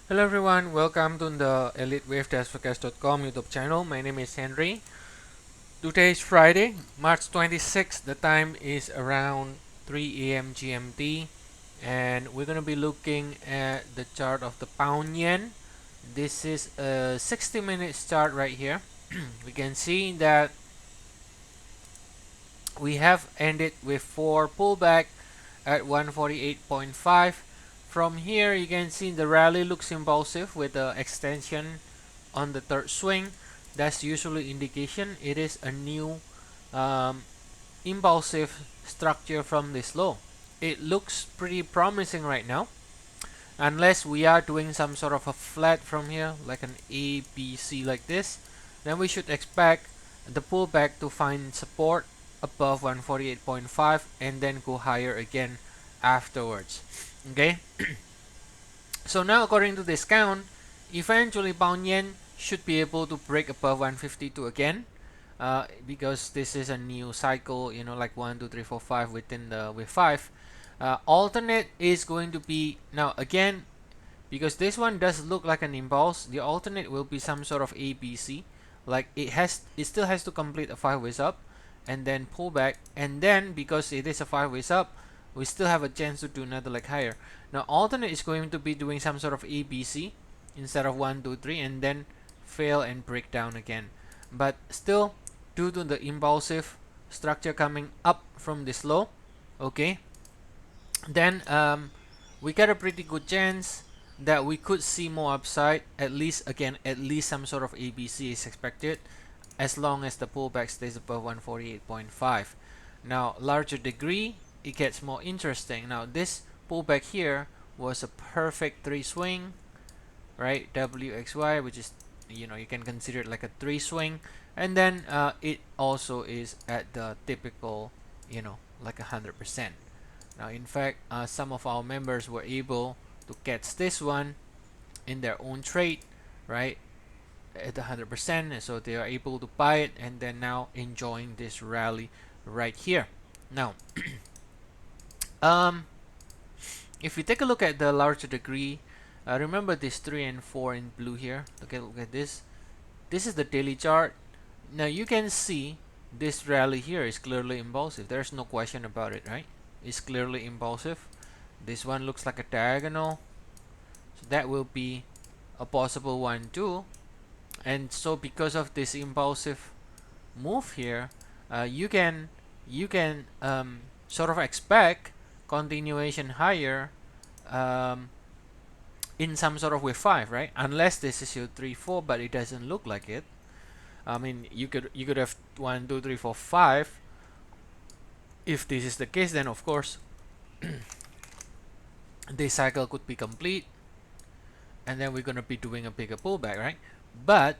Hello everyone, welcome to the Elliott Wave YouTube channel. My name is Henry. Today is Friday, March 26th. The time is around 3 a.m. GMT, and we're going to be looking at the chart of the pound yen. This is a 60-minute chart right here. We can see that we have ended with 4 pullback at 148.5. From here you can see the rally looks impulsive with the extension on the third swing. That's usually indication it is a new um, impulsive structure from this low. It looks pretty promising right now, unless we are doing some sort of a flat from here like an ABC like this. Then we should expect the pullback to find support above 148.5 and then go higher again afterwards. Okay. So now according to this count, eventually pound yen should be able to break above 152 again, because this is a new cycle, you know, like 1 2 3 4 5 within the with 5. Alternate is going to be now again, because this one does look like an impulse. The alternate will be some sort of ABC, like it still has to complete a 5 ways up and then pull back, and then because it is a 5 ways up, we still have a chance to do another leg higher. Now alternate is going to be doing some sort of ABC instead of 1 2 3 and then fail and break down again. But still, due to the impulsive structure coming up from this low, okay, then we got a pretty good chance that we could see more upside. At least some sort of ABC is expected, as long as the pullback stays above 148.5. Now larger degree, it gets more interesting. Now this pullback here was a perfect 3 swing, right? WXY, which is, you know, you can consider it like a 3 swing, and then it also is at the typical, you know, like 100%. Now in fact, some of our members were able to catch this one in their own trade, right, at 100%, and so they are able to buy it and then now enjoying this rally right here. Now if we take a look at the larger degree, remember this 3 and 4 in blue here. Look at this. This is the daily chart. Now you can see this rally here is clearly impulsive. There's no question about it, right? It's clearly impulsive. This one looks like a diagonal, so that will be a possible one too. And so because of this impulsive move here, you can sort of expect continuation higher in some sort of wave 5, right? Unless this is your 3 4, but it doesn't look like it. I mean, you could have 1 2 3 4 5. If this is the case, then of course this cycle could be complete, and then we're gonna be doing a bigger pullback, right? But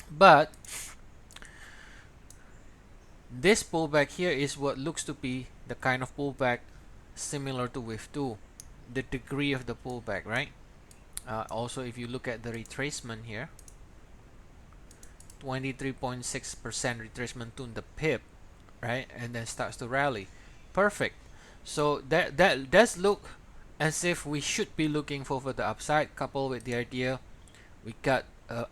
but this pullback here is what looks to be the kind of pullback similar to wave 2, the degree of the pullback, right? Also, if you look at the retracement here, 23.6% retracement to the pip, right, and then starts to rally. Perfect. So that does look as if we should be looking for the upside, coupled with the idea we got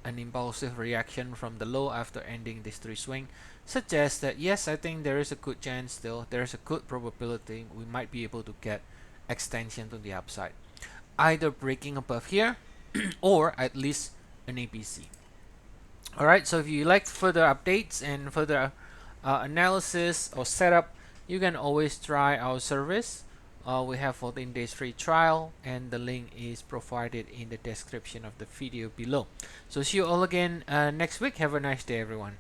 an impulsive reaction from the low after ending this 3 swing, suggests that yes, I think there is a good chance, still there is a good probability we might be able to get extension to the upside, either breaking above here or at least an ABC. Alright, so if you like further updates and further analysis or setup, you can always try our service. We have 14 days free trial, and the link is provided in the description of the video below. So see you all again next week. Have a nice day, everyone.